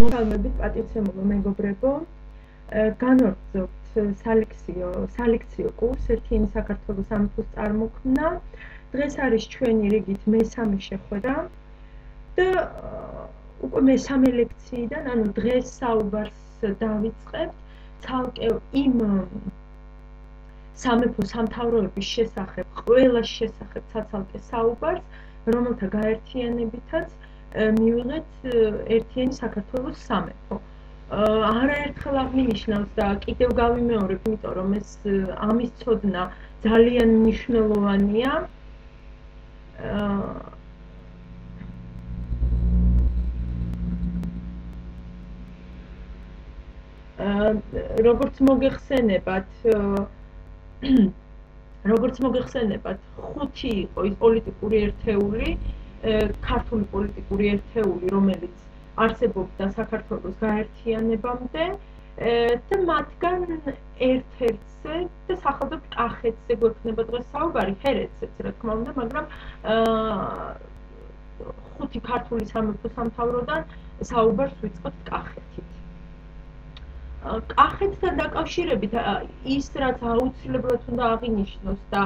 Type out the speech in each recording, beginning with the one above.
მოგალმებით პატივცემულო მეგობრებო, განვაგრძობთ სალექციო კურს ერთი იმ საქართველოს სამეფოს წარმოქმნა. დღეს არის ჩვენი რიგით მესამე შეხვედრა და უკვე მესამე ლექციიდან, ანუ დღეს საუბარს დავიწყებთ ცალკე იმ სამეფო სამთავროების შესახებ, ყველა შესახებ ცალკე საუბარს, რომელთა გაერთიანებითაც მივიღეთ ერთიანი საქართველოს სამეფო. არაერთხელ აღნიშნავს და კიდევ გავიმეორებ, იმიტომ რომ ეს ამის ცოდნა ძალიან მნიშვნელოვანია. როგორც მოგეხსენებათ, 5 იყო ის პოლიტიკური ერთეული, ქართული პოლიტიკური ერთეული, რომელიც არსებობდა საქართველოს გაერთიანებამდე და მათგან ერთ-ერთზე და სახელობთ კახეთზე გვექნება დღეს საუბარი, ჰერეთზეც რა თქმა უნდა, მაგრამ 5 ქართული სამეფო სამთავროდან საუბარს ვიწყებთ კახეთით. კახეთთან დაკავშირებით ის, რაც აუცილებლად უნდა აღინიშნოს და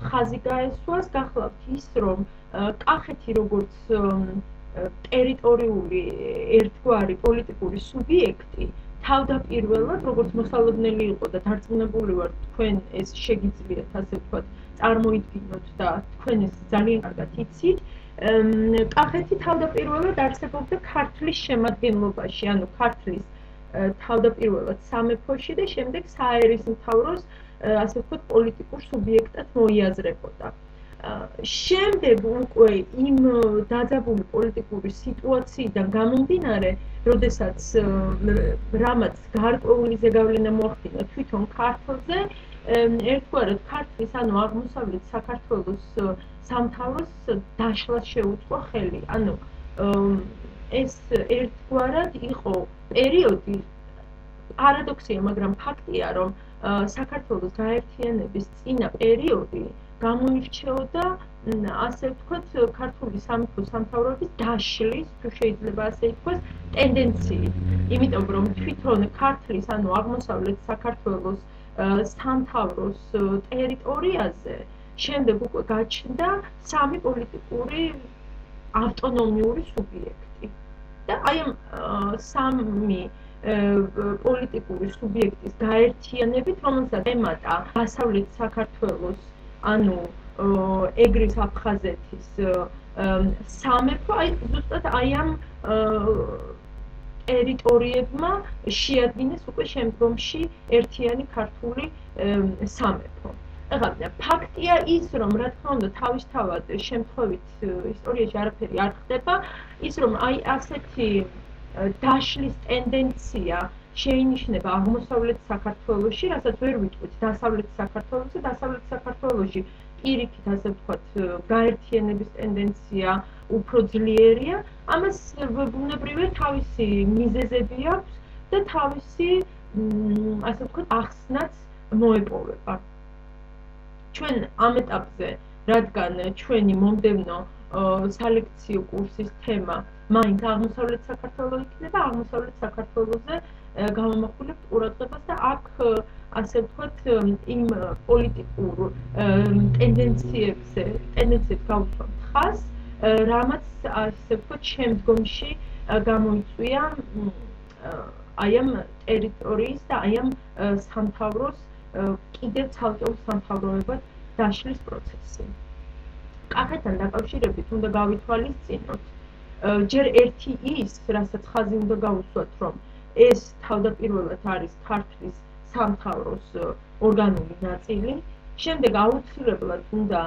ხაზი გაესვას, გახლავთ ის, რომ კახეთი როგორც ტერიტორიული ერთგვარი პოლიტიკური სუბიექტი თავდაპირველად, როგორც მოსალოდნელი იყო და დარწმუნებული ვარ, თქვენ ეს შეგიძლიათ, ასე ვთქვათ, წარმოიდგინოთ და თქვენ ეს ძალიან კარგად იცით, კახეთი თავდაპირველად არსებობდა ქართლის შემადგენლობაში, ანუ ქართლის თავდაპირველად სამეფოში და შემდეგ საერისმთავროს, ასე ვთქვათ, პოლიტიკურ სუბიექტად მოიაზრებოდა. შემდეგ უკვე იმ დაძაბული პოლიტიკური სიტუაციიდან გამომდინარე, როდესაც რამაც გარკვეული ზეგავლენა მოახდინა თვითონ ქართლზე, ერთგვარად ქართლის, ანუ აღმოსავლეთ საქართველოს სამთავროს დაშლას შეუწყო ხელი. ანუ ეს ერთგვარად იყო პერიოდი, პარადოქსია, მაგრამ ფაქტია, რომ საქართველოს გაერთიანების წინა პერიოდი გამოირჩეოდა, ასე ვთქვათ, ქართული სამეფო სამთავროების დაშლის, თუ შეიძლება ასე ითქვას, ტენდენციით. იმიტომ რომ თვითონ ქართლის, ანუ აღმოსავლეთ საქართველოს სამთავროს ტერიტორიაზე შემდეგ უკვე გაჩნდა 3 პოლიტიკური ავტონომიური სუბიექტი. და აი ამ 3 პოლიტიკური სუბიექტის გაერთიანებით, რომელსაც ემატა დასავლეთ საქართველოს, ანუ ეგრის აფხაზეთის სამეფო, ზუსტად აი ამ ტერიტორიებმა შეადგინეს უკვე შემდგომში ერთიანი ქართული სამეფო. ეხლა ფაქტია ის, რომ რა თქმა უნდა თავისთავად შემთხვევით ისტორიაში არაფერი არ ხდება, ის რომ აი ასეთი დაშლის ტენდენცია შეინიშნება აღმოსავლეთ საქართველოში, რასაც ვერ ვიტყვით დასავლეთ საქართველოში, დასავლეთ საქართველოში პირიქით, ასე ვთქვათ, გაერთიანების ტენდენცია უფრო ძლიერია, ამას ბუნებრივია თავისი მიზეზები აქვს და თავისი, ასე ვთქვათ, ახსნაც მოეპოვება. ჩვენ ამ ეტაპზე, რადგან ჩვენი მომდევნო სალექციო კურსის თემა მაინც აღმოსავლეთ საქართველო იქნება, აღმოსავლეთ საქართველოზე გამომახვილებთ ყურადღებას და აქ, ასე ვთქვათ, იმ პოლიტიკურ ტენდენციებს გავუშვამთ ხაზს, რამაც, ასე ვთქვათ, შემდგომში გამოიწვია აი ამ ტერიტორიის და აი ამ სამთავროს კიდევ ცალკეულ სამთავროებად დაშლის პროცესი. კახეთთან დაკავშირებით უნდა გავითვალისწინოთ ჯერ ერთი ის, რასაც ხაზი უნდა გაუსვათ, რომ ეს თავდაპირველად არის ქართლის სამთავროს ორგანული ნაწილი, შემდეგ აუცილებლად უნდა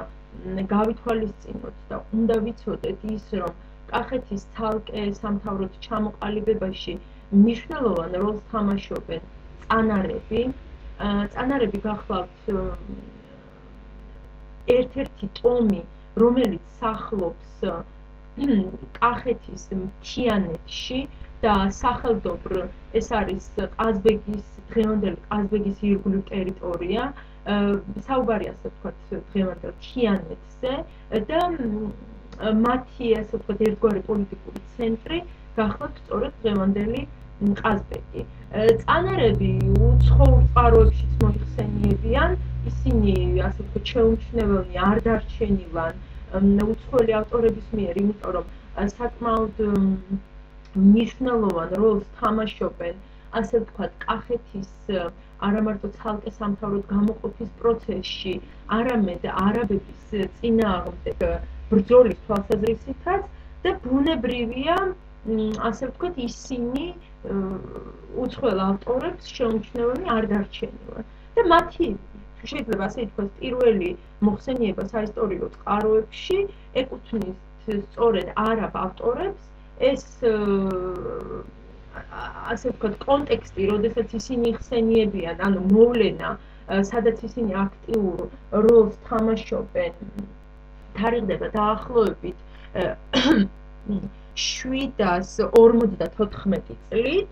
გავითვალისწინოთ და უნდა ვიცოდეთ ის, რომ კახეთის ცალკე სამთავროს ჩამოყალიბებაში მნიშვნელოვან როლს თამაშობენ წანარები. წანარები გახლავთ ერთ-ერთი ტომი, რომელიც სახლობს კახეთის მთიანეთში და სახელდობრ ეს არის დღევანდელი ყაზბეგის ირგვლივ ტერიტორია, საუბარი, ასე ვთქვათ, დღევანდელ მთიანეთზე და მათი, ასე ვთქვათ, ერთგვარი პოლიტიკური ცენტრი გახლავთ სწორედ დღევანდელი ყაზბეგი. წანარები უცხოურ წყაროებშიც მოიხსენიებიან, ისინი ასე ვთქვათ შეუმჩნევლნი არ დარჩენილან უცხოელი ავტორების მიერ, იმიტომ რომ საკმაოდ მნიშვნელოვან როლს თამაშობენ, ასე ვთქვათ, კახეთის არა მარტო ცალკე სამთავროდ გამოყოფის პროცესში, არამედ არაბების წინააღმდეგ ბრძოლის თვალსაზრისითაც და ბუნებრივია, ასე ვთქვათ, ისინი უცხოელ ავტორებს შეუმჩნევლნი არ დარჩენილან. და მათი შეიძლება ასე ითქვას, პირველი მოხსენება საისტორიო წყაროებში ეკუთვნის სწორედ არაბ ავტორებს. ეს ასე ვთქვათ, კონტექსტი, როდესაც ისინი იხსენიებიან, ანუ მოვლენა, სადაც ისინი აქტიურ როლს თამაშობენ, თარიღდება დაახლოებით 754 წლით.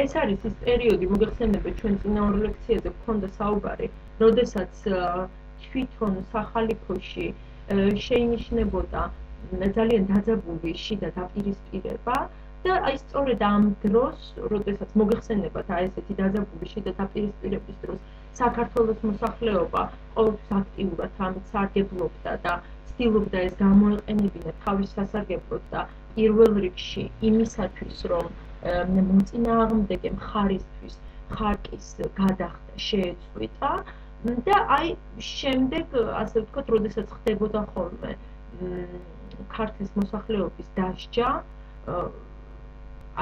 ეს არის ის პერიოდი, მოგეხსენებათ, ჩვენ წინა ორ ლექციაზე გვქონდა საუბარი, როდესაც თვითონ სახალიფოში შეინიშნებოდა ძალიან დაძაბული შიდა დაპირისპირება და აი სწორედ ამ დროს, როდესაც მოგეხსენებათ აი ესეთი დაძაბული შიდა დაპირისპირების დროს, საქართველოს მოსახლეობა ყოველთვის აქტიურად ამით სარგებლობდა და ცდილობდა ეს გამოეყენებინა თავის სასარგებლოდ და პირველ რიგში იმისათვის, რომ მოწინააღმდეგე მხარისთვის ხარკის გადახდა შეეწყვიტა და აი შემდეგ, ასე ვთქვათ, როდესაც ხდებოდა ხოლმე ქართლის მოსახლეობის დასჯა,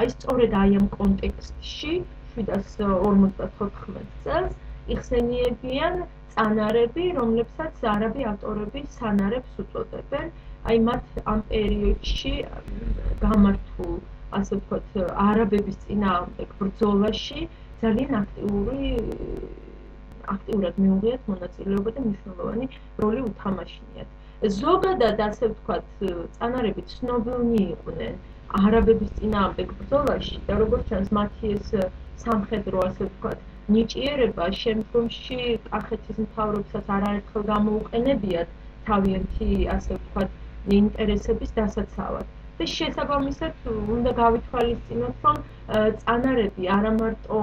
აი სწორედ აი ამ კონტექსტში 754 წელს იხსენიებიან წანარები, რომლებსაც არაბი ავტორები სანარებს უწოდებენ. აი მათ ამ პერიოდში გამართულ, ასე ვთქვათ, არაბების წინააღმდეგ ბრძოლაში ძალიან აქტიურად მიუღიათ მონაწილეობა და მნიშვნელოვანი როლი უთამაშიათ. ზოგადად, ასე ვთქვათ, წანარები ცნობილნი იყვნენ არაბების წინააღმდეგ ბრძოლაში და როგორც ჩანს, მათი ეს სამხედრო, ასე ვთქვათ, ნიჭიერება შემდგომში კახეთის მთავრობასაც არაერთხელ გამოუყენებიათ თავიანთი, ასე ვთქვათ, ინტერესების დასაცავად. და შესაბამისად უნდა გავითვალისწინოთ, რომ წანარები არა მარტო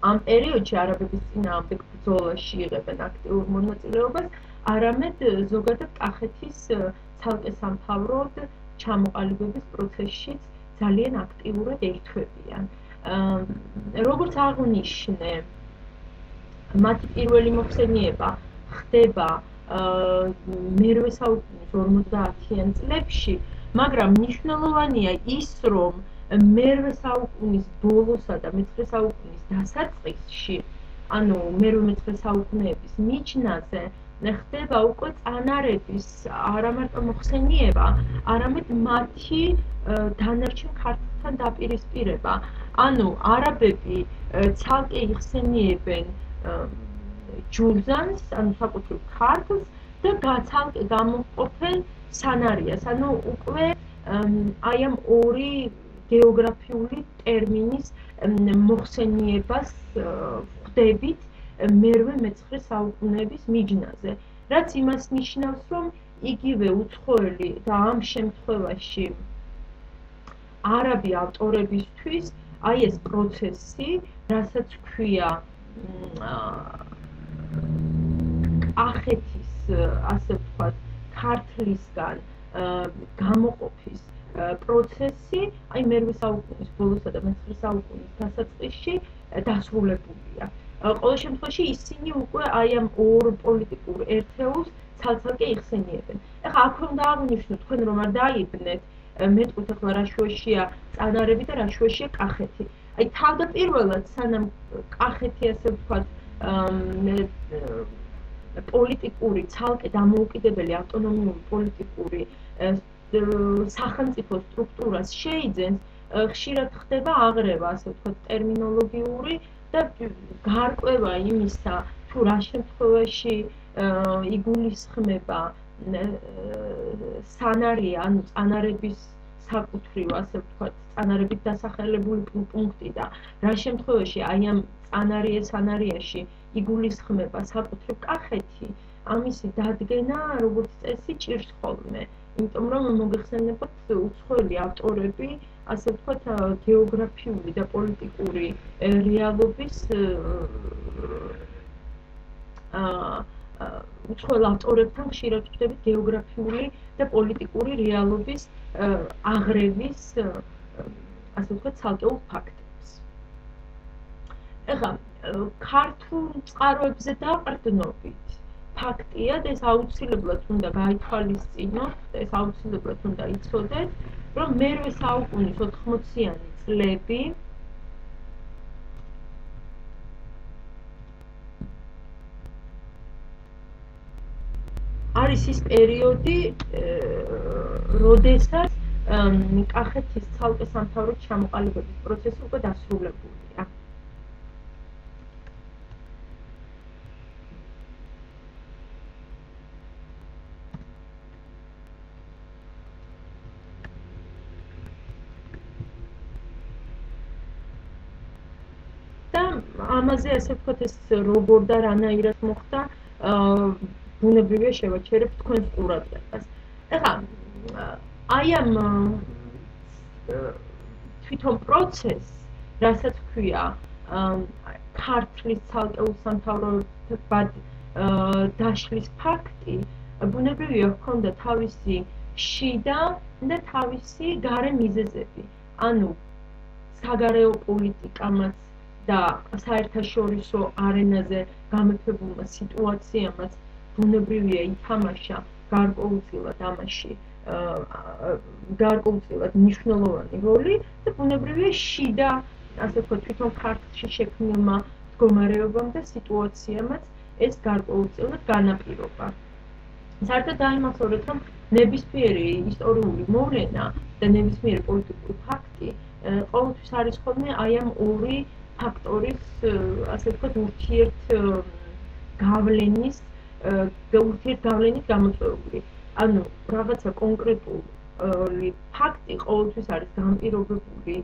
ამ პერიოდში არაბების წინააღმდეგ ბრძოლაში იღებენ აქტიურ მონაწილეობას, არამედ ზოგადად კახეთის ცალკე სამთავროდ ჩამოყალიბების პროცესშიც ძალიან აქტიურად ერთვებიან. როგორც აღვნიშნე, მათი პირველი მოხსენება ხდება მერვე საუკუნის 50-იან წლებში, მაგრამ მნიშვნელოვანია ის, რომ მერვე საუკუნის ბოლოსა და მეცხრე საუკუნის დასაწყისში, ანუ მერვე-მეცხრე საუკუნეების მიჯნაზე ხდება უკვე წანარების არა მარტო მოხსენება, არამედ მათი დანარჩენ ქართლთან დაპირისპირება. ანუ არაბები ცალკე იხსენიებენ ჯურზანს, ანუ საკუთრივ ქართლს და ცალკე გამოყოფენ სანარიას, ანუ უკვე აი ამ ორი გეოგრაფიული ტერმინის მოხსენიებას ხვდებით მერვე-მეცხრე საუკუნეების მიჯნაზე, რაც იმას ნიშნავს, რომ იგივე უცხოელი და ამ შემთხვევაში არაბი ავტორებისთვის აი ეს პროცესი, რასაც ქვია კახეთის, ასე ვთქვათ, ქართლისგან გამოყოფის პროცესი, აი მერვე საუკუნის ბოლოსა და მეცხრე საუკუნის დასაწყისში დასრულებულია. ყოველ შემთხვევაში ისინი უკვე აი ამ ორ პოლიტიკურ ერთეულს ცალ-ცალკე იხსენიებენ. ეხლა აქვე უნდა აღვნიშნოთ თქვენ, რომ არ დაიბნეთ, მეტყვით ახლა რა შუაშია წანარები და რა შუაშია კახეთი. აი თავდაპირველად, სანამ კახეთი, ასე ვთქვათ, პოლიტიკური, ცალკე დამოუკიდებელი ავტონომიური პოლიტიკური სახელმწიფო სტრუქტურას შეიძენს, ხშირად ხდება აღრევა, ასე ვთქვათ, ტერმინოლოგიური და გარკვევა იმისა, თუ რა შემთხვევაში იგულისხმება სანარია, ანუ წანარების საკუთრივ, ასე ვთქვათ, წანარებით დასახელებული პუნქტი და რა შემთხვევაში აი ამ სანარიაში იგულისხმება საკუთრივ კახეთი, ამისი დადგენა, როგორც წესი, ჭირს ხოლმე. იმიტომ რომ მოგეხსენებათ, უცხოელი ავტორები ასე ვთქვათ, გეოგრაფიული და პოლიტიკური რეალობის უცხოელ ავტორებთან ხშირად ვხვდებით გეოგრაფიული და პოლიტიკური რეალობის აღრევის ასე ვთქვათ ცალკეულ ფაქტებს. ეხლა ქართულ წყაროებზე დაყრდნობით ფაქტია და ეს აუცილებლად უნდა გაითვალისწინოთ, ეს აუცილებლად უნდა იცოდეთ, რომ მერვე საუკუნის 80-იანი წლები არის ის პერიოდი, როდესაც კახეთის ცალკე სამთავროს ჩამოყალიბების პროცესი უკვე დასრულებულია. და ამაზე ასე ვთქვათ, ეს როგორ და რანაირად მოხდა, ბუნებრივია შევაჩერებ თქვენს ყურადღებას. ეხლა აი ამ თვითონ პროცესს, რასაც ქვია ქართლის ცალკეულ სამთავროებად დაშლის ფაქტი, ბუნებრივია ჰქონდა თავისი შიდა და თავისი გარე მიზეზები. ანუ საგარეო პოლიტიკამაც და საერთაშორისო არენაზე გამეფებულმა სიტუაციამაც ბუნებრივია ითამაშა გარკვეულწილად ამაში გარკვეულწილად მნიშვნელოვანი როლი და ბუნებრივია შიდა, ასე ვთქვათ, თვითონ ქართლში შექმნილმა მდგომარეობამ და სიტუაციამაც ეს გარკვეულწილად განაპირობა. საერთოდ დაიმახსოვრეთ, რომ ნებისმიერი ისტორიული მოვლენა და ნებისმიერი პოლიტიკური ფაქტი ყოველთვის არის ხოლმე აი ამ ორი ფაქტორის, ასე ვთქვათ, ურთიერთგავლენით გამოწვეული. ანუ რაღაცა კონკრეტული ფაქტი ყოველთვის არის განპირობებული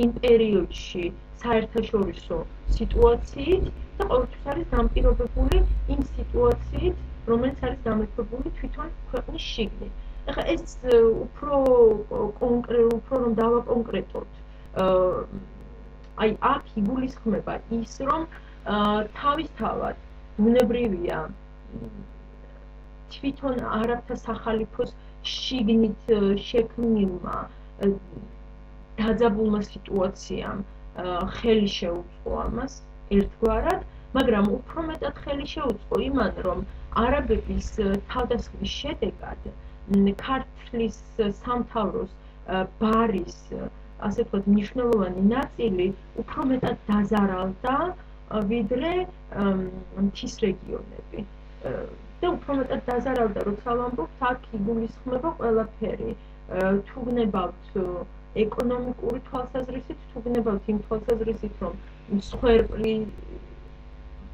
იმ პერიოდში საერთაშორისო სიტუაციით და ყოველთვის არის განპირობებული იმ სიტუაციით, რომელიც არის გამეფებული თვითონ ქვეყნის შიგნით. ეხლა ეს უფრო რომ დავაკონკრეტოთ, აი აქ იგულისხმება ის, რომ თავისთავად ბუნებრივია თვითონ არაბთა სახალიფოს შიგნით შექმნილმა დაძაბულმა სიტუაციამ ხელი შეუწყო ამას ერთგვარად, მაგრამ უფრო მეტად ხელი შეუწყო იმან, რომ არაბების თავდასხმის შედეგად ქართლის სამთავროს ბარის, ასე ვთქვათ, მნიშვნელოვანი ნაწილი უფრო მეტად დაზარალდა, ვიდრე მთის რეგიონები. და უფრო მეტად დაზარალდა, როცა ვამბობთ, აქ იგულისხმება ყველაფერი. თუ გნებავთ ეკონომიკური თვალსაზრისით, თუ გნებავთ იმ თვალსაზრისით, რომ მსხვერპლი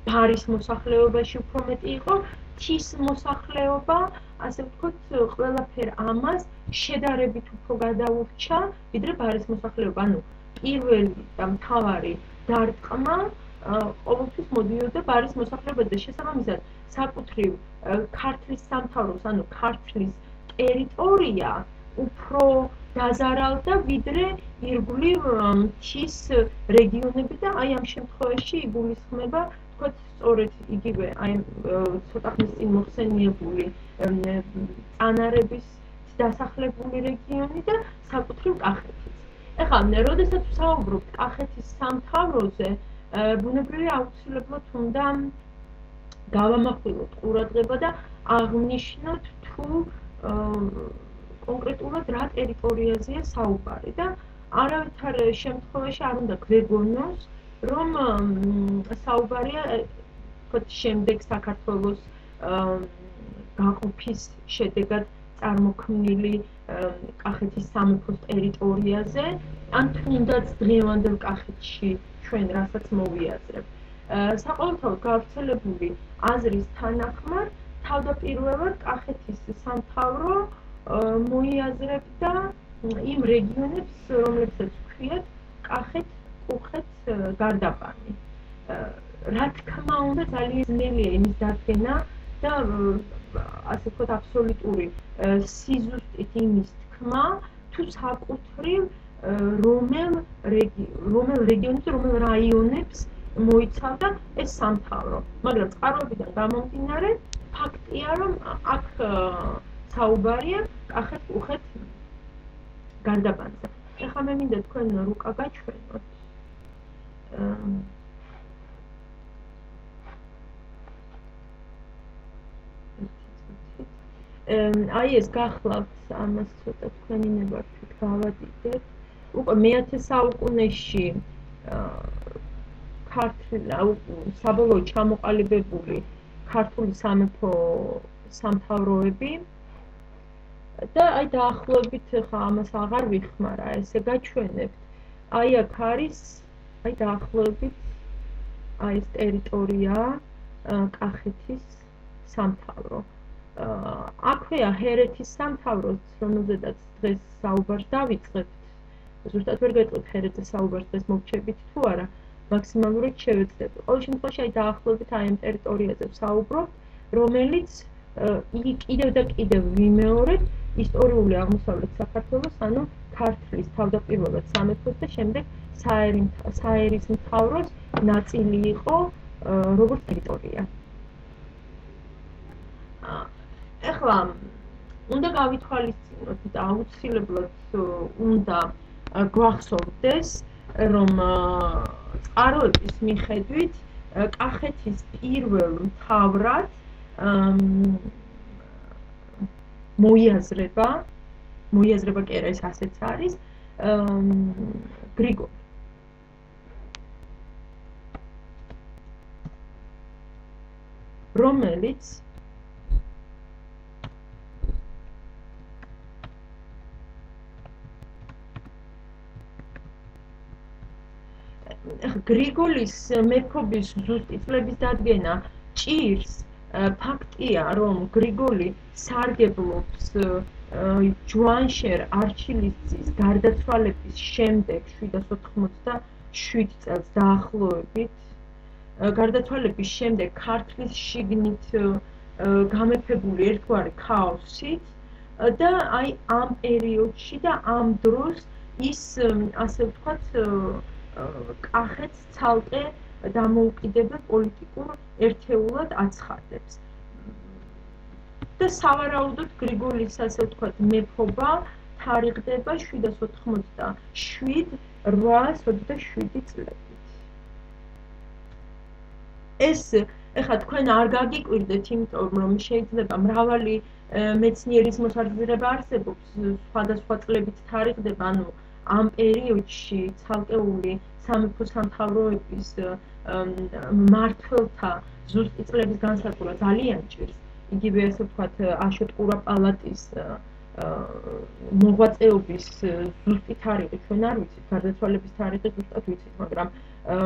ბარის მოსახლეობაში უფრო მეტი იყო, მთის მოსახლეობა, ასე ვთქვათ, ყველაფერ ამას შედარებით უფრო გადაურჩა, ვიდრე ბარის მოსახლეობა. ანუ პირველი და მთავარი დარტყმა ყოველთვის მოდიოდა ბარის მოსახლეობაზე და შესაბამისად საკუთრივ ქართლის სამთავროს, ანუ ქართლის ტერიტორია უფრო დაზარალდა, ვიდრე ირგვლივ მთის რეგიონები და აი ამ შემთხვევაში იგულისხმება, თქვათ, სწორედ იგივე აი ცოტა ხნის წინ მოხსენიებული წანარების დასახლებული რეგიონი და საკუთრივ კახეთიც. ეხლა, როდესაც ვსაუბრობთ კახეთის სამთავროზე, ბუნებრივია აუცილებლად უნდა გავამახვილოთ ყურადღება და აღვნიშნოთ თუ კონკრეტულად რა ტერიტორიაზეა საუბარი და არავითარ შემთხვევაში არ უნდა გვეგონოს, რომ საუბარია შემდეგ საქართველოს გაყოფის შედეგად წარმოქმნილი კახეთის სამეფოს ტერიტორიაზე, ან თუნდაც დღევანდელ კახეთში ჩვენ რასაც მოვიაზრებთ. საყოველთაოდ გავრცელებული აზრის თანახმად, თავდაპირველად კახეთის სამთავრო მოიაზრებდა იმ რეგიონებს, რომლებსაც ჰქვიათ კახეთ-კუხეთ გარდაბანი. რა თქმა უნდა, ძალიან ძნელია იმის დადგენა და ასე ვთქვათ, აბსოლუტური სიზუსტით იმის თქმა, თუ საკუთრივ რომელ რეგიონს, რომელ რაიონებს მოიცავდა ეს სამთავრო. მაგრამ წყაროებიდან გამომდინარე, ფაქტია, რომ აქ საუბარია კახეთ-უხეთ გარდაბანზე. ეხლა მე მინდა თქვენ რუკა გაჩვენოთ. აი ეს გახლავთ ამას ცოტა თქვენი ნებართვით გავადიდეთ. უკვე მე-10 საუკუნეში საბოლოოდ ჩამოყალიბებული ქართული სამეფო სამთავროები და აი დაახლოებით ხა ამას აღარ ვიხმარა, ესე გაჩვენებთ. აი აქ არის აი დაახლოებით აი ეს ტერიტორია კახეთის სამთავრო. აქვეა ჰერეთის სამთავროც, რომელზედაც დღეს საუბარს დავიწყებთ. ზუსტად ვერ გეტყვით ჰერეთის საუბარს დღეს მოვჩებით თუ არა, მაქსიმალურად შევეცდები. ყოველ შემთხვევაში აი დაახლოებით აი ამ ტერიტორიაზე ვსაუბრობ, რომელიც კიდევ და კიდევ ვიმეორებ ისტორიული აღმოსავლეთ საქართველოს, ანუ ქართლის თავდაპირველად სამეფოს და შემდეგ საერისმთავროს ნაწილი იყო როგორც ტერიტორია. ეხლა უნდა გავითვალისწინოთ და აუცილებლად უნდა გვახსოვდეს, რომ წყაროების მიხედვით კახეთის პირველ მთავრად მოიაზრება კი არა, ეს ასეც არის გრიგოლი. რომელიც გრიგოლის მეფობის ზუსტი წლების დადგენა ჭირს. ფაქტია, რომ გრიგოლი სარგებლობს ჯუანშერ არჩილისძის გარდაცვალების შემდეგ 787 წელს დაახლოებით. გარდაცვალების შემდეგ ქართლის შიგნით გამეფებული ერთგვარი ქაოსით და აი ამ პერიოდში და ამ დროს ის ასე ვთქვათ კახეთს ცალკე დამოუკიდებელ პოლიტიკურ ერთეულად აცხადებს. და სავარაუდოდ გრიგოლის ასე ვთქვათ მეფობა თარიღდება 787 წლებით. ეს ეხლა თქვენ არ გაგიკვირდეთ, იმიტომ რომ შეიძლება მრავალი მეცნიერის მოსაზრება არსებობს, სხვადასხვა წლებით თარიღდება, ანუ ამ პერიოდში ცალკეული სამეფო სამთავროების მმართველთა ზუსტი წლების განსაზღვრა ძალიან ჭირს. იგივე ასე ვთქვათ აშოტ-ყურაპალატის მოღვაწეობის ზუსტი თარიღი ჩვენ არ ვიცით, გარდაცვალების თარიღი ზუსტად ვიცით, მაგრამ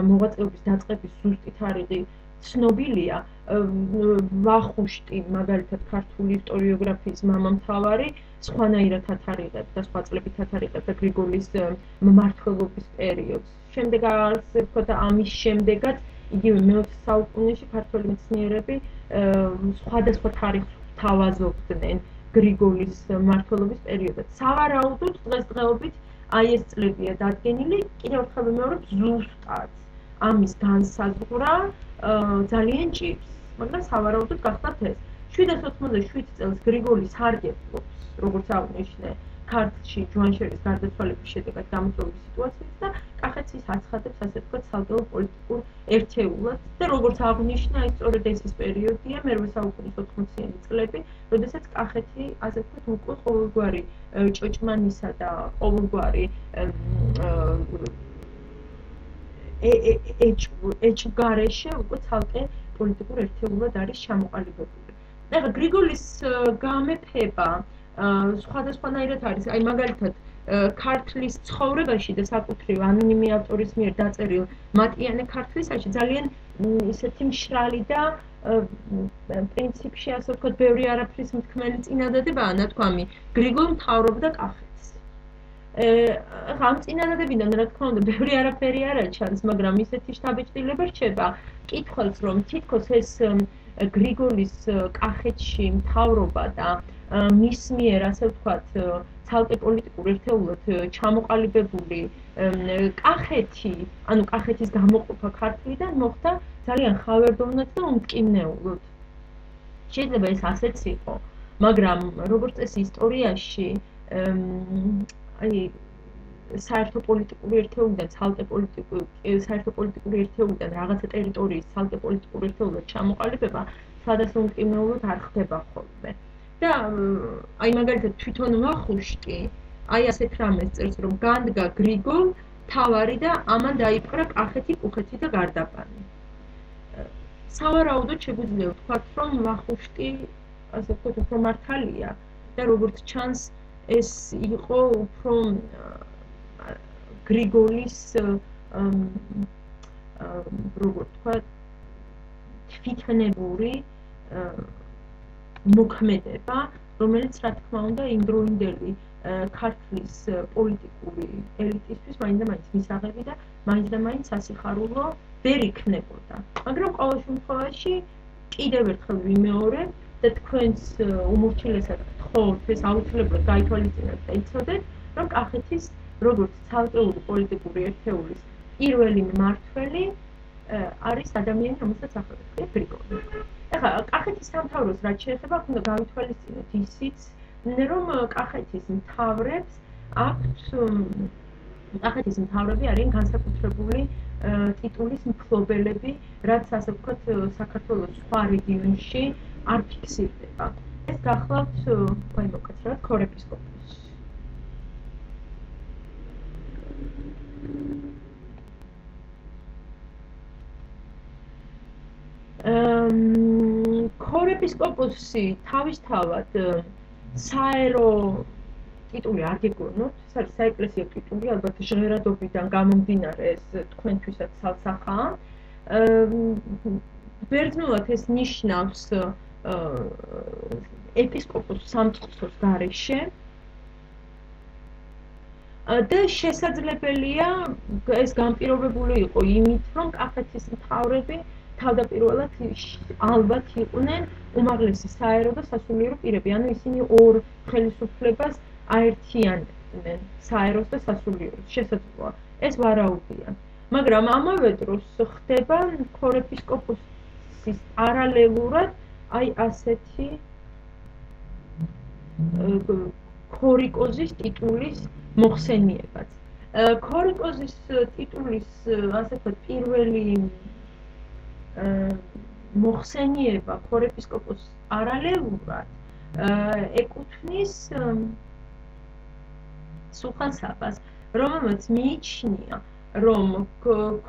მოღვაწეობის დაწყების ზუსტი თარიღი ცნობილია. ვახუშტი მაგალითად ქართული ისტორიოგრაფიის მამამთავარი სხვანაირად ათარიღებს და სხვა წლებით ათარიღებს გრიგოლის მმართველობის პერიოდს. შემდეგ ასე ვთქვათ ამის შემდეგაც იგივე მე-20 საუკუნეში ქართველი მეცნიერები სხვადასხვა თარიღს თავაზობდნენ გრიგოლის მმართველობის პერიოდად. სავარაუდოდ დღესდღეობით აი ეს წლებია დადგენილი, კიდევ ერთხელ ვიმეორებ, ზუსტად ამის განსაზღვრა ძალიან ჭირს, მაგრამ სავარაუდოდ გახდათ ეს. 787 წელს გრიგოლი სარგებლობს, როგორც აღნიშნე, ქართლში ჯუანშერის გარდაცვალების შედეგად გამოწვეული სიტუაციით და კახეთს ის აცხადებს, ასე ვთქვათ, ცალკეულ პოლიტიკურ ერთეულად და როგორც აღნიშნა, ის სწორედ ეს პერიოდია, მე-8 საუკუნის 80-იანი წლები, როდესაც კახეთი, ასე ვთქვათ, უკვე ყოველგვარი ჭოჭმანისა და ყოველგვარი ეჭვგარეშე უკვე ცალკე პოლიტიკურ ერთეულად არის ჩამოყალიბებული. ეხლა გრიგოლის გამეფება სხვადასხვანაირად არის, აი მაგალითად ქართლის ცხოვრებაში და საკუთრივ ანონიმი ავტორის მიერ დაწერილ მატიანე ქართლისაში ძალიან ისეთი მშრალი და პრინციპში ასე ვთქვათ ბევრი არაფრის მთქმელი წინადადებაა ნათქვამი. გრიგოლი მთავრობდა კახეთს. ამ წინადადებიდან რა თქმა უნდა ბევრი არაფერი არ ჩანს, მაგრამ ისეთი შთაბეჭდილება რჩება კითხვას, რომ თითქოს ეს გრიგოლის კახეთში მთავრობა და მის მიერ ასე ვთქვათ ცალკე პოლიტიკურ ერთეულად ჩამოყალიბებული კახეთი, ანუ კახეთის გამოყოფა ქართლიდან მოხდა ძალიან ხავერდოვნად და უმტკივნეულოდ. შეიძლება ეს ასეც იყო, მაგრამ როგორც წესი ისტორიაში აი საერთო პოლიტიკური ერთეულიდან ცალკე რაღაცა ტერიტორიის ცალკე პოლიტიკური ერთეულად ჩამოყალიბება სხვადასხვა უმტკივნეულოდ არ ხდება ხოლმე. და აი მაგალითად თვითონ ვახუშტი აი ასეთ რამეს წერს, რომ განდგა გრიგოლ თავარი და ამან დაიპყრა კახეთი, კუხეთი და გარდაბანი. სავარაუდოდ შეგვიძლია ვთქვათ, რომ ვახუშტი ასე ვთქვათ უფრო მართალია და როგორც ჩანს ეს იყო უფრო გრიგოლის როგორ ვთქვათ თვითნებური მოქმედება, რომელიც რა თქმა უნდა იმდროინდელი ქართლის პოლიტიკური ელიტისთვის მაინც და მაინც მისაღები და მაინც და მაინც სასიხარულო ვერ იქნებოდა. მაგრამ ყოველ შემთხვევაში კიდევ ერთხელ ვიმეორებ და თქვენს უმორჩილესად გთხოვთ ეს აუცილებლად გაითვალისწინოთ და იცოდეთ, რომ კახეთის როგორც ცალკეული პოლიტიკური ერთეულის პირველი მმართველი არის ადამიანი, რომელსაც ახლა ვთქვი გრიგოლი. ეხლა კახეთის სამთავროს რაც შეეხება, აქ უნდა გავითვალისწინოთ ისიც, რომ კახეთის მთავრებს აქვთ კახეთის მთავრები არიან განსაკუთრებული ტიტულის მფლობელები, რაც ასე ვთქვათ საქართველოს სხვა რეგიონში არ ფიქსირდება. ეს გახლავთ მოკაცრად ქორეპისკოპოსი. ქორეპისკოპოსი თავისთავად საერო ტიტული არ გეგონოთ, ეს არის საეკლესიო ტიტული, ალბათ ჟღერადობიდან გამომდინარე ეს თქვენთვისაც ცალსახაა. ბერძნულად ეს ნიშნავს ეპისკოპოს სამწყსოს გარეშე და შესაძლებელია ეს განპირობებული იყო იმით, რომ კახეთის მთავრები თავდაპირველად ალბათ იყვნენ უმაღლესი საერო და სასულიერო პირები, ანუ ისინი ორ ხელისუფლებას აერთიანებდნენ, საეროს და სასულიეროს, შესაძლოა, ეს ვარაუდია. მაგრამ ამავე დროს ხდება ქორეპისკოპოსის პარალელურად აი ასეთი ქორიკოზის ტიტულის მოხსენიებაც. ქორიკოზის ტიტულის ასე ვთქვათ პირველი მოხსენიება ქორეპისკოპოსის პარალელურად ეკუთვნის სულხან საბას, რომელმაც მიიჩნია, რომ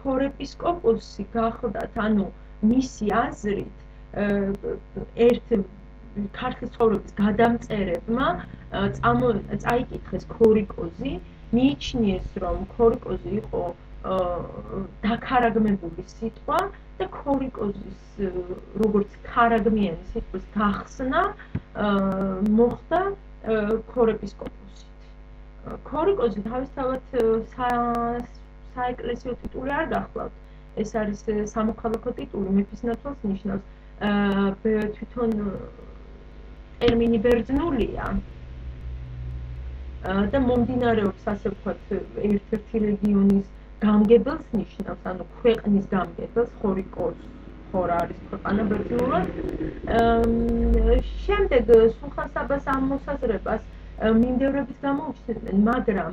ქორეპისკოპოსი გახლდათ, ანუ მისი აზრით ერთ ქართლის ცხოვრების გადამწერებმა წაიკითხეს ქორიკოზი, მიიჩნიეს, რომ ქორიკოზი იყო დაქარაგმებული სიტყვა და ქორიკოზის როგორც ქარაგმიანი სიტყვის გახსნა მოხდა ქორეპისკოპოსით. ქორიკოზი თავისთავად საეკლესიო ტიტული არ გახლავთ, ეს არის სამოქალაქო ტიტული, მეფის ნაცვალს ნიშნავს. თვითონ ტერმინი ბერძნულია და მომდინარეობს ასე ვთქვათ ერთ-ერთი რეგიონის გამგებელს ნიშნავს, ანუ ქვეყნის გამგებელს, ხორიკოს, ხორა არის ქვეყანა ბერძნულად. შემდეგ სულხან საბას ამ მოსაზრებას მიმდევრებით გამოუჩნდნენ, მაგრამ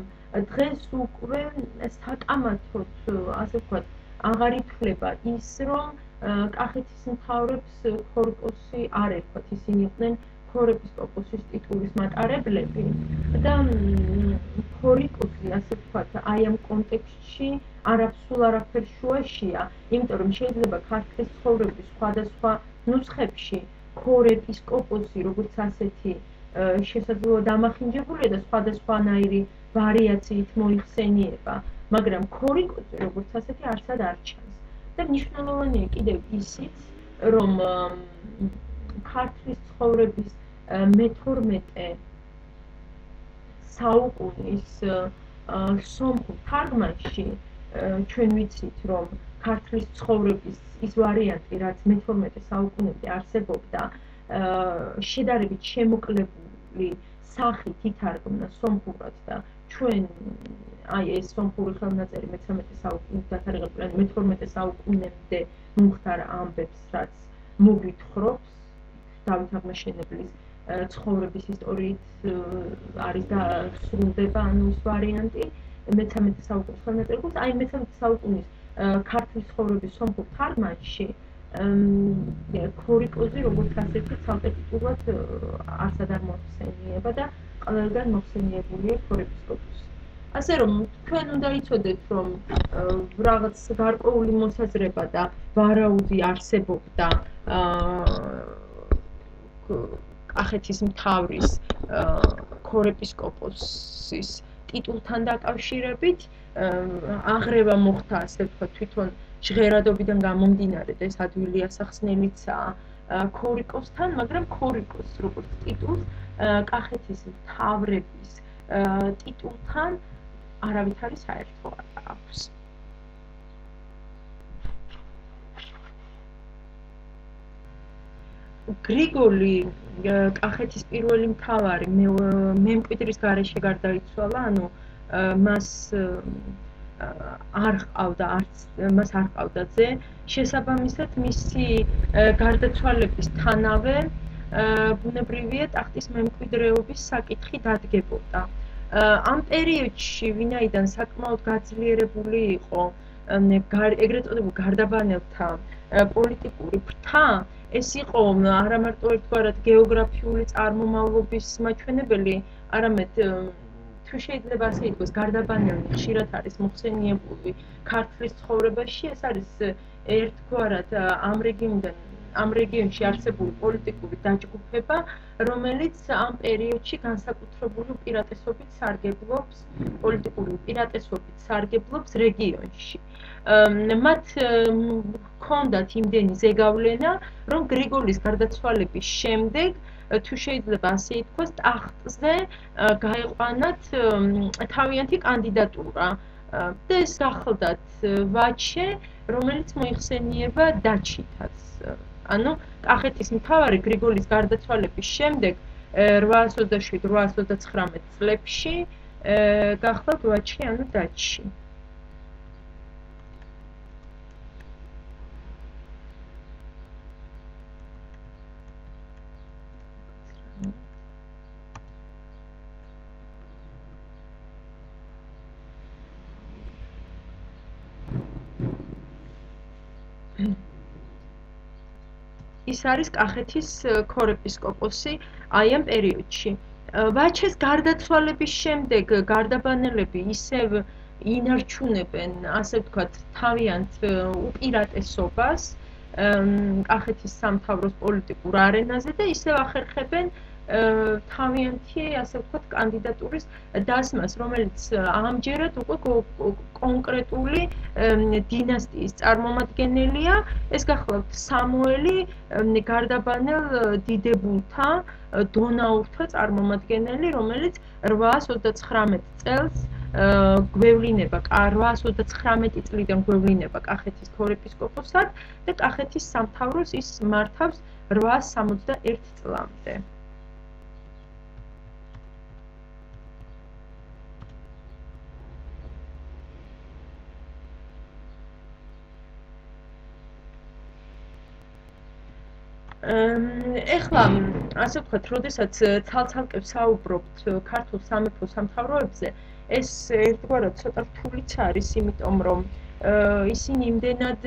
დღეს უკვე საკამათოდ ასე ვთქვათ აღარ ითვლება ის, რომ კახეთის მთავრებს ქორიკოსი არ ერქვათ, ისინი იყვნენ ქორეპისკოპოსის ტიტულის მატარებლები და ქორიკოსი ასე ვთქვათ აი ამ კონტექსტში სულ არაფერ შუაშია, იმიტომ რომ შეიძლება ქართლის ცხოვრების სხვადასხვა ნუსხებში ქორეპისკოპოსი როგორც ასეთი შესაძლოა დამახინჯებულია და სხვადასხვანაირი ვარიაციით მოიხსენიება, მაგრამ ქორიკოსი როგორც ასეთი არსად არ ჩანს. და მნიშვნელოვანია კიდევ ისიც, რომ ქართლის ცხოვრების მე-12 საუკუნის სომხურ თარგმანში ჩვენ ვიცით, რომ ქართლის ცხოვრების ის ვარიანტი, რაც მე-12 საუკუნემდე არსებობდა, შედარებით შემოკლებული სახით ითარგმნა სომხურად და ჩვენ აი ეს სომხური ხელნაწერი მე-12 საუკუნემდე მომხდარ ამბებს, რაც მოგვითხრობს დავით აღმაშენებლის ცხოვრების ისტორიით არის დასრულდება ანუ ის ვარიანტი მე-13 საუკუნის ხელნაწერს, აი მე-13 საუკუნის ქართლის ცხოვრების სომხურ თარგმანში ქორიკოზი როგორც ასეთი ცალკეპიტულად არსად არ მოხსენიება და ყველგან მოხსენიებულია ქორეპისკოპოსი. ასე რომ თქვენ უნდა იცოდეთ, რომ რაღაც გარკვეული მოსაზრება და ვარაუდი არსებობდა კახეთის მთავრის ქორეპისკოპოსის ტიტულთან დაკავშირებით აღრევა მოხდა, ასე ვთქვათ, თვითონ ჟღერადობიდან გამომდინარე და ეს ადვილი ასახსნელიცაა ქორიკოსთან, მაგრამ ქორიკოს როგორც ტიტულს კახეთის მთავრების ტიტულთან არავითარი საერთო არ აქვს. გრიგოლი კახეთის პირველი მთავარი მემკვიდრის გარეშე გარდაიცვალა, ანუ მას არ ჰყავდა ძე, შესაბამისად მისი გარდაცვალებისთანავე ბუნებრივია ტახტის მემკვიდრეობის საკითხი დადგებოდა. ამ პერიოდში ვინაიდან საკმაოდ გაძლიერებული იყო ეგრეთ წოდებულ გარდაბანელთა პოლიტიკური ფრთა, ეს იყო არა მარტო ერთგვარად გეოგრაფიული წარმომავლობის მაჩვენებელი, არამედ თუ შეიძლება ასე ითქვას, გარდაბანელი ხშირად არის მოხსენიებული ქართლის ცხოვრებაში, ეს არის ერთგვარად ამ რეგიონში არსებული პოლიტიკური დაჯგუფება, რომელიც ამ პერიოდში განსაკუთრებული უპირატესობით სარგებლობს რეგიონში. მათ ჰქონდათ იმდენი ზეგავლენა, რომ გრიგოლის გარდაცვალების შემდეგ თუ შეიძლება ასე ითქვას, ტახტზე გაეყვანათ თავიანთი კანდიდატურა და ეს გახლდათ ვაჩე, რომელიც მოიხსენიება დაჩითაც. ანუ კახეთის მთავარი გრიგოლის გარდაცვალების შემდეგ 827-829 წლებში გახლდათ ვაჩი, ანუ დაჩი. ის არის კახეთის ქორეპისკოპოსი აი ამ პერიოდში. ვაჩეს გარდაცვალების შემდეგ გარდაბანელები ისევ ინარჩუნებენ, ასე ვთქვათ, თავიანთ უპირატესობას კახეთის სამთავროს პოლიტიკურ არენაზე და ისევ ახერხებენ თავიანთი, ასე ვთქვათ, კანდიდატურის დასმას, რომელიც ამჯერად უკვე კონკრეტული დინასტიის წარმომადგენელია. ეს გახლავთ სამუელი გარდაბანელ დიდებულთა დონაურთა წარმომადგენელი, რომელიც 829 წელს გვევლინება 829 წლიდან გვევლინება კახეთის ქორეპისკოპოსად და კახეთის სამთავროს ის მართავს 861 წლამდე. ეხლა ასე ვთქვათ, როდესაც ცალ-ცალკე ვსაუბრობთ ქართულ სამეფო სამთავროებზე, ეს ერთგვარად ცოტა რთულიც არის, იმიტომ რომ ისინი იმდენად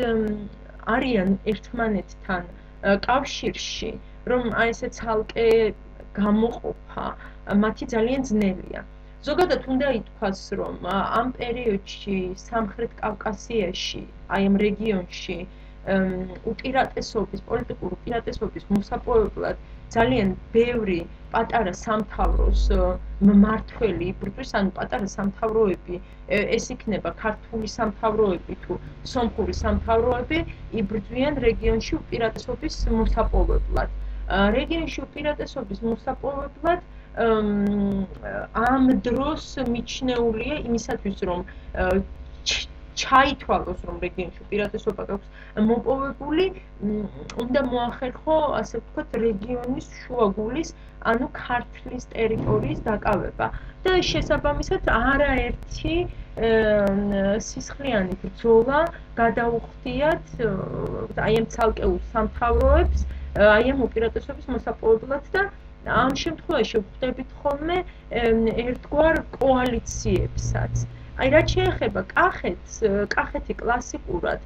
არიან ერთმანეთთან კავშირში, რომ აი ესე ცალკე გამოყოფა მათი ძალიან ძნელია. ზოგადად უნდა ითქვას, რომ ამ პერიოდში სამხრეთ კავკასიაში, აი ამ რეგიონში პოლიტიკური უპირატესობის მოსაპოვებლად ძალიან ბევრი პატარა სამთავროს მმართველი იბრძვის, ანუ პატარა სამთავროები, ეს იქნება ქართული სამთავროები თუ სომხური სამთავროები, იბრძვიან რეგიონში უპირატესობის მოსაპოვებლად. რეგიონში უპირატესობის მოსაპოვებლად ამ დროს მიჩნეულია იმისათვის, რომ ჩაითვალოს, რომ რეგიონში უპირატესობა გაქვს მოპოვებული, უნდა მოახერხო, ასე ვთქვათ, რეგიონის შუაგულის, ანუ ქართლის ტერიტორიის დაკავება. და შესაბამისად არაერთი სისხლიანი ბრძოლა გადაუხდიათ აი ამ ცალკეულ სამთავროებს, აი ამ უპირატესობის მოსაპოვებლად და ამ შემთხვევაში ვხვდებით ხოლმე ერთგვარ კოალიციებსაც. აი რაც შეეხება კახეთს, კახეთი კლასიკურად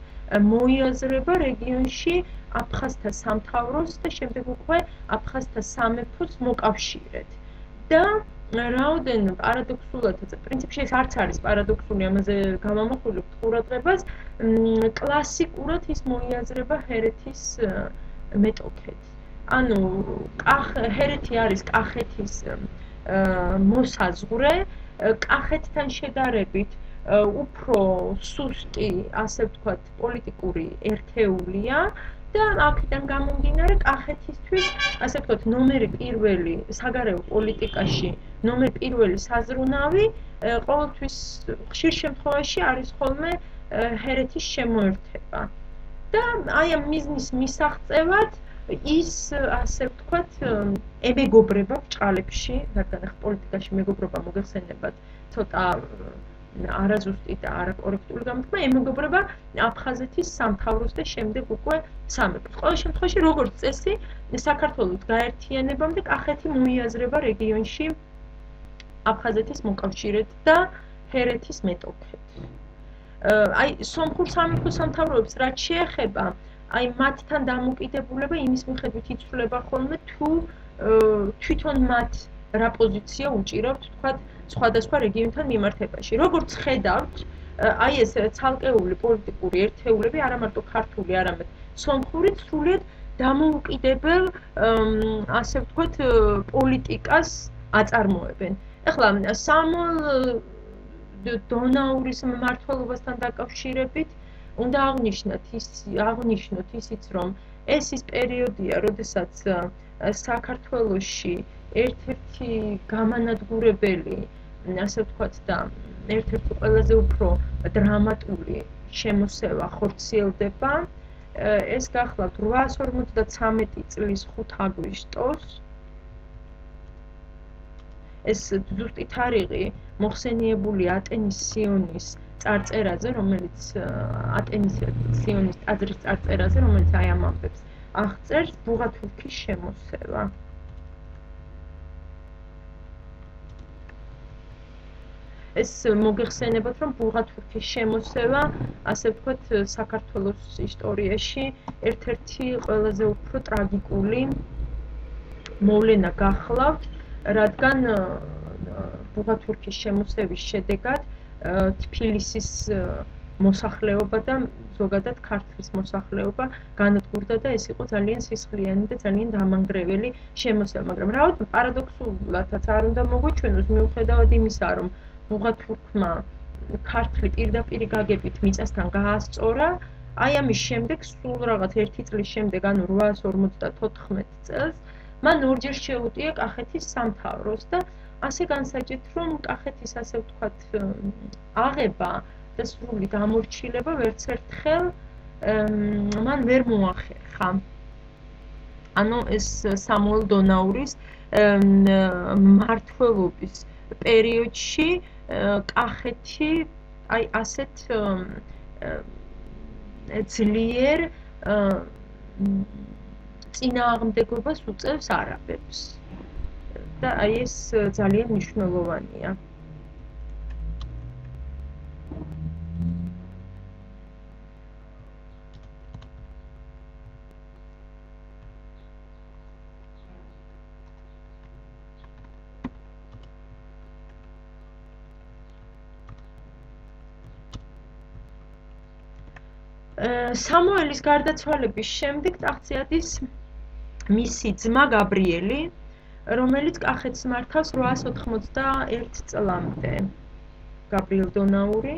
მოიაზრება რეგიონში აფხაზთა სამთავროს და შემდეგ უკვე აფხაზთა სამეფოს მოკავშირედ. და რაოდენ პარადოქსულად, პრინციპში ეს არც არის პარადოქსული, ამაზე გამამახვილებთ ყურადღებას, კლასიკურად ის მოიაზრება ჰერეთის მეტოქეთ. ანუ ჰერეთი არის კახეთის მოსაზღვრე, კახეთთან შედარებით უფრო სუსტი, ასე ვთქვათ, პოლიტიკური ერთეულია და აქედან გამომდინარე კახეთისთვის, ასე ვთქვათ, ნომერი პირველი საგარეო პოლიტიკაში, ნომერი პირველი საზრუნავი ყოველთვის ხშირ შემთხვევაში არის ხოლმე ჰერეთის შემოერთება. და აი ამ მიზნის მისაღწევად ის, ასე ვთქვათ, ემეგობრება ბრჭყალებში, რადგან ახლა პოლიტიკაში მეგობრობა მოგეხსენებათ ცოტა არაზუსტი და არაკორექტული გამოთქმა, ემეგობრება აფხაზეთის სამთავროს და შემდეგ უკვე სამეფოს. ყოველ შემთხვევაში, როგორც წესი, საქართველოს გაერთიანებამდე კახეთი მოიაზრება რეგიონში აფხაზეთის მოკავშირედ და ჰერეთის მეტოქეთ. აი სომხურ სამეფო სამთავროებს რაც შეეხება, აი მათთან დამოკიდებულება იმის მიხედვით იცვლება ხოლმე თუ თვითონ მათ რა პოზიცია უჭირავთ, თქვათ, სხვადასხვა რეგიონთან მიმართებაში. როგორც ხედავთ, აი ეს ცალკეული პოლიტიკური ერთეულები, არა მარტო ქართული, არამედ სომხურიც სრულიად დამოუკიდებელ, ასე ვთქვათ, პოლიტიკას აწარმოებენ. ეხლა სამოელ დონაურის მმართველობასთან დაკავშირებით უნდა აღნიშნოთ ისიც, რომ ეს ის პერიოდია, როდესაც საქართველოში ერთ-ერთი გამანადგურებელი, ასე ვთქვათ, და ერთ-ერთი ყველაზე უფრო დრამატული შემოსევა ხორციელდება. ეს გახლავთ 853 წლის 5 აგვისტოს. ეს ზუსტი თარიღი მოხსენიებულია ატენის სიონის წარწერაზე, რომელიც ატენის სიონის ტაძრის წარწერაზე, რომელიც აი ამ ამბებს აღწერს, ბუღათურქის შემოსევა. ეს მოგეხსენებათ, რომ ბუღათურქის შემოსევა, ასე ვთქვათ, საქართველოს ისტორიაში ერთ-ერთი ყველაზე უფრო ტრაგიკული მოვლენა გახლავთ, რადგან ბუღათურქის შემოსევის შედეგად თბილისის მოსახლეობა და ზოგადად ქართლის მოსახლეობა განადგურდა და ეს იყო ძალიან სისხლიანი და ძალიან დამანგრეველი შემოსევა. მაგრამ რაოდენობით პარადოქსულადაც არ უნდა მოგვიჩვენოს, მიუხედავად იმისა, რომ ბუღათურქმა ქართლი პირდაპირ გაგებით მიწასთან გაასწორა, აი ამის შემდეგ, სულ რაღაც 1 წლის შემდეგ, ანუ 854 წელს, მან ორჯერ შეუტია კახეთის სამთავროს და ასე განსაჯეთ, რომ კახეთის, ასე ვთქვათ, აღება და სრული გამორჩილება ვერც ერთხელ მან ვერ მოახერხა. ანუ ეს სამოელ დონაურის მმართველობის პერიოდში კახეთი აი ასეთ ძლიერ წინააღმდეგობას უწევს არაბებს. და აი ეს ძალიან მნიშვნელოვანია. სამოელის გარდაცვალების შემდეგ ტახტზე ადის მისი ძმა გაბრიელი, რომელიც კახეთს მართავს 891 წლამდე. გაბრიელ დონაური.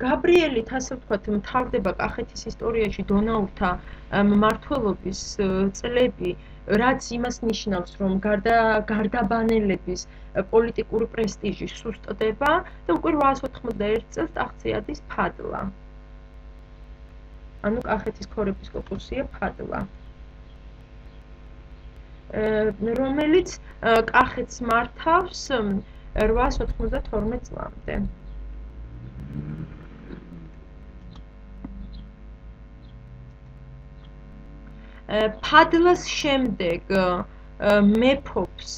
გაბრიელით, ასე ვთქვათ, მთავრდება კახეთის ისტორიაში დონაურთა მმართველობის წლები, რაც იმას ნიშნავს, რომ გარდაბანელების პოლიტიკური პრესტიჟი სუსტდება და უკვე 891 წელს ტახტზე ადის ფადლა. ანუ კახეთის ქორეპისკოპოსია ფადლა. რომელიც კახეთს მართავს 892 წლამდე. ფადლას შემდეგ მეფობს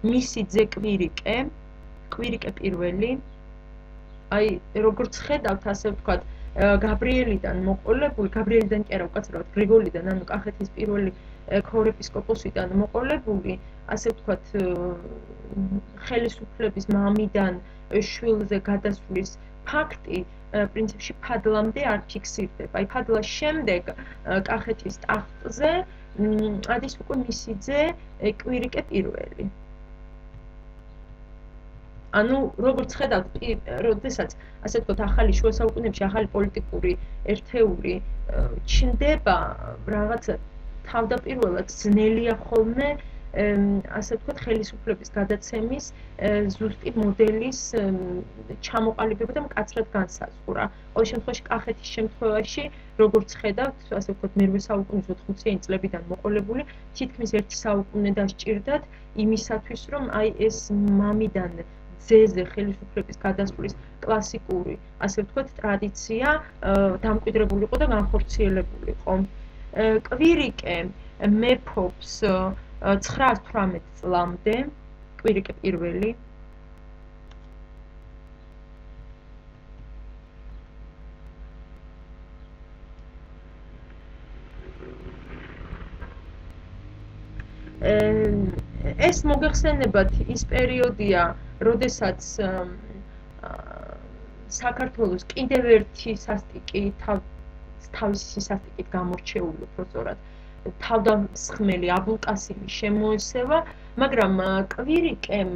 მისი ძე კვირიკე პირველი. აი, როგორც ხედავთ, ასე ვთქვათ, გაბრიელიდან მოყოლებული, გაბრიელიდან კი არა, უკაცრავად გრიგოლიდან, ანუ კახეთის პირველი ქორეპისკოპოსიდან მოყოლებული, ასე ვთქვათ, ხელისუფლების მამიდან შვილზე გადასვლის ფაქტი პრინციპში ფადლამდე არ ფიქსირდება. აი, ფადლას შემდეგ კახეთის ტახტზე ადის უკვე მისი ძე კვირიკე პირველი. ანუ როგორც ხედავთ, როდესაც ასე ვთქვათ, ახალი შუა საუკუნეებში ახალი პოლიტიკური ერთეული ჩნდება, რაღაც თავდაპირველად ძნელია ხოლმე ასე ვთქვათ, ხელისუფლების გადაცემის ზუსტი მოდელის ჩამოყალიბება და მკაცრად განსაზღვრა. ყოველ შემთხვევაში კახეთის შემთხვევაში, როგორც ხედავთ, ასე ვთქვათ, მე-8 საუკუნის 80-იანი წლებიდან მოყოლებული, თითქმის 1 საუკუნე დასჭირდათ იმისათვის, რომ აი ეს მამიდან ძეზე ხელისუფლების გადასვლის კლასიკური, ასე ვთქვათ, ტრადიცია დამკვიდრებულიყო და განხორციელებულიყო. კვირიკე მეფობს 918 წლამდე, კვირიკე პირველი. ეს მოგეხსენებათ ის პერიოდია, როდესაც საქართველოს კიდევ ერთი სასტიკი თავისი სასტიკით გამორჩეული, უფრო სწორად, თავდამსხმელი აბულკასიმი შემოესევა, მაგრამ კვირიკემ,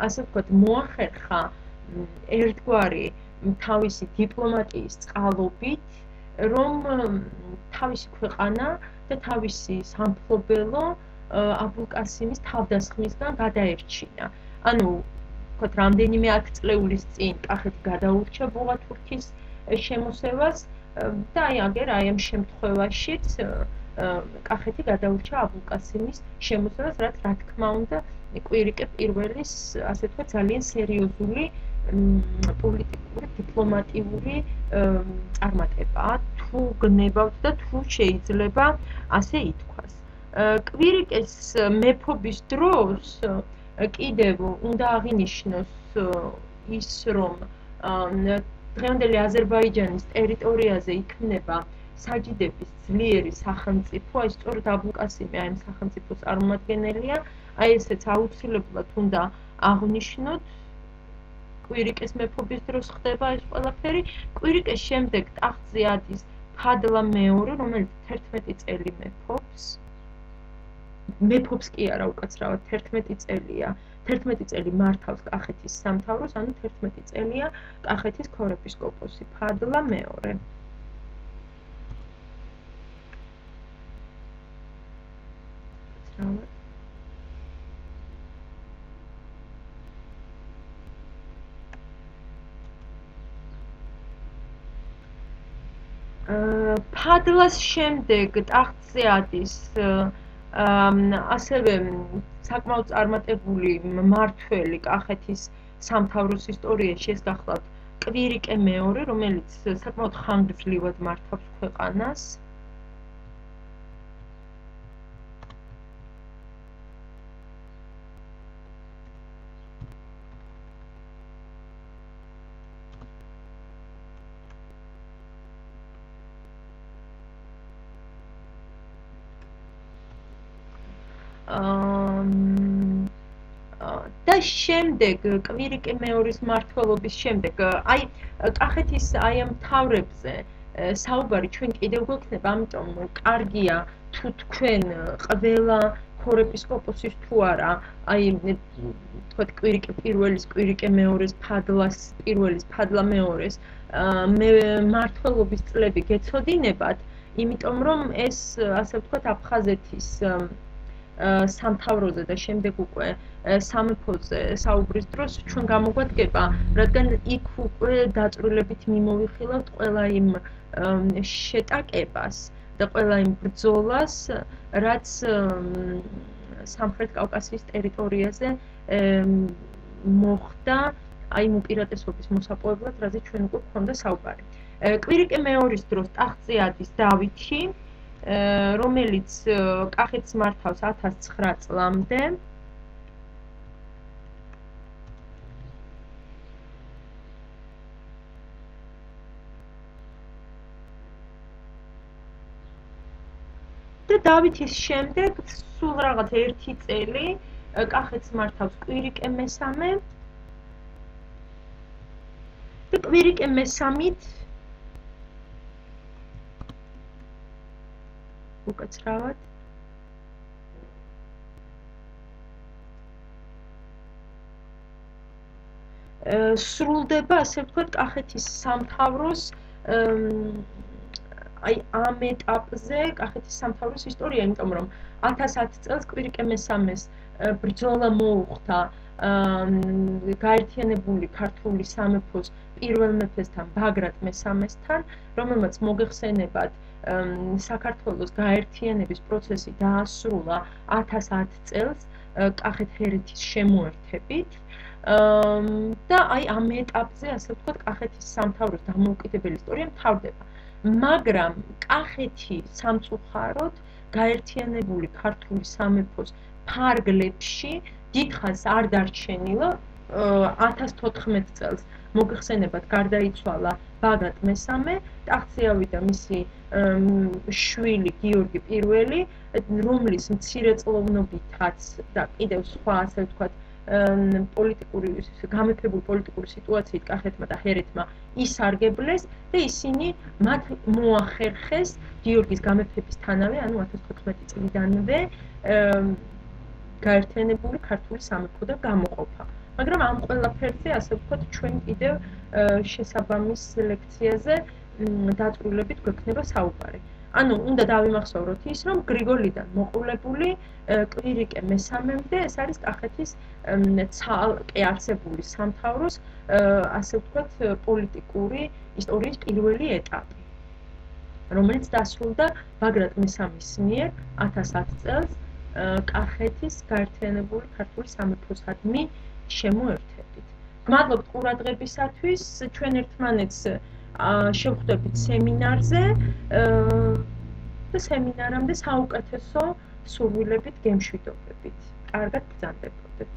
ასე ვთქვათ, მოახერხა ერთგვარი თავისი დიპლომატიის წყალობით, რომ თავისი ქვეყანა და თავისი სამფლობელო აბულკასიმის თავდასხმისგან გადაერჩინა. ანუ, ვთქვათ, რამდენიმე 10 წლეულის წინ კახეთი გადაურჩა ბუღათურქის შემოსევას და აი აგერ აი ამ შემთხვევაშიც კახეთი გადაურჩა აბულკასიმის შემოსევას, რაც რა თქმა უნდა კვირიკე პირველის, ასე ვთქვათ, ძალიან სერიოზული პოლიტიკური, დიპლომატიური წარმატებაა, თუ გნებავთ და თუ შეიძლება ასე ითქვას. კვირიკეს მეფობის დროს კიდევ უნდა აღინიშნოს ის, რომ დღევანდელი აზერბაიჯანის ტერიტორიაზე იქნება საჯიდების ძლიერი სახელმწიფო, აი სწორედ აბულკასიმი აი ამ სახელმწიფოს წარმომადგენელია, აი ესეც აუცილებლად უნდა აღნიშნოთ. კვირიკეს მეფობის დროს ხდება ეს ყველაფერი. კვირიკეს შემდეგ ტახტზე ადის ფადლა მეორე, რომელიც 11 წელი მეფობს. მეფობს კი არა, უკაცრავად 11 წელია. 11 წელი მართავს კახეთის სამთავროს, ანუ 11 წელია კახეთის ქორეპისკოპოსი ფადლა მეორე. ფადლას შემდეგ ტახტზე ადის ასევე საკმაოდ წარმატებული მმართველი კახეთის სამთავროს ისტორიაში, ეს გახლავთ კვირიკე მეორე, რომელიც საკმაოდ ხანგრძლივად მართავს ქვეყანას. და შემდეგ კვირიკე მეორის მმართველობის შემდეგ აი კახეთის აი ამ მთავრებზე საუბარი ჩვენ კიდევ გვექნება, ამიტომ კარგია თუ თქვენ ყველა ქორეპისკოპოსის თუ არა, აი თქვათ პირველის კვირიკე მეორეს ფადლას პირველის ფადლა მეორეს მე მმართველობის წლები გეცოდინებათ, იმიტომ რომ ეს ასე ვთქვათ აფხაზეთის სამთავროზე და შემდეგ უკვე სამეფოზე საუბრის დროს ჩვენ გამოგვადგება, რადგან იქ უკვე დაწვრილებით მიმოვიხილავთ ყველა იმ შეტაკებას და ყველა იმ ბრძოლას, რაც სამხრეთ კავკასიის ტერიტორიაზე მოხდა აი იმ უპირატესობის მოსაპოვებლად, რაზეც ჩვენ უკვე გვქონდა საუბარი. კვირიკე მეორის დროს ტახტზე ადის დავითი, რომელიც კახეთს მართავს 1009 წლამდე. და დავითის შემდეგ სულ რაღაც 1 წელი კახეთს მართავს კვირიკე მესამე და კვირიკე მესამით უკაცრავად სრულდება, ასე ვთქვათ, კახეთის სამთავროს აი ამ ეტაპზე კახეთის სამთავროს ისტორია, იმიტომ რომ 1010 წელს კვირიკე მესამეს ბრძოლა მოუხდა გაერთიანებული ქართული სამეფოს პირველ მეფესთან ბაგრატ მესამესთან, რომელმაც მოგეხსენებათ საქართველოს გაერთიანების პროცესი დაასრულა 1010 წელს კახეთ-ჰერეთის შემოერთებით და აი ამ ეტაპზე, ასე ვთქვათ, კახეთის სამთავროს დამოუკიდებელი ისტორია მთავრდება. მაგრამ კახეთი სამწუხაროდ გაერთიანებული ქართული სამეფოს ფარგლებში დიდხანს არ დარჩენილა. 1014 წელს მოგეხსენებათ გარდაიცვალა ბაგრატ მესამე, ტახტზე ავიდა მისი შვილი გიორგი პირველი, რომლის მცირეწლოვნობითაც და კიდევ სხვა, ასე ვთქვათ, გამეფებული პოლიტიკური სიტუაციით კახეთმა და ჰერეთმა ისარგებლეს და ისინი მათ მოახერხეს გიორგის გამეფებისთანავე, ანუ 1014 წლიდანვე გაერთიანებული ქართული სამეფო და გამოყოფა. მაგრამ ამ ყველაფერზე, ასე ვთქვათ, ჩვენ კიდევ შესაბამის ლექციაზე დაწვრილებით გვექნება საუბარი. ანუ უნდა დავიმახსოვროთ ის, რომ გრიგოლიდან მოყოლებული კვირიკე მესამემდე ეს არის კახეთის ცალკე არსებული სამთავროს, ასე ვთქვათ, პოლიტიკური ისტორიის პირველი ეტაპი, რომელიც დასრულდა ბაგრატ მესამის მიერ 1010 წელს კახეთის გაერთიანებული ქართული სამეფოსადმი შემოერთებით. გმადლობთ ყურადღებისათვის, ჩვენ ერთმანეთს შევხვდებით სემინარზე და სემინარამდე საუკეთესო სურვილებით გემშვიდობებით. კარგად ბრძანდებოდეთ.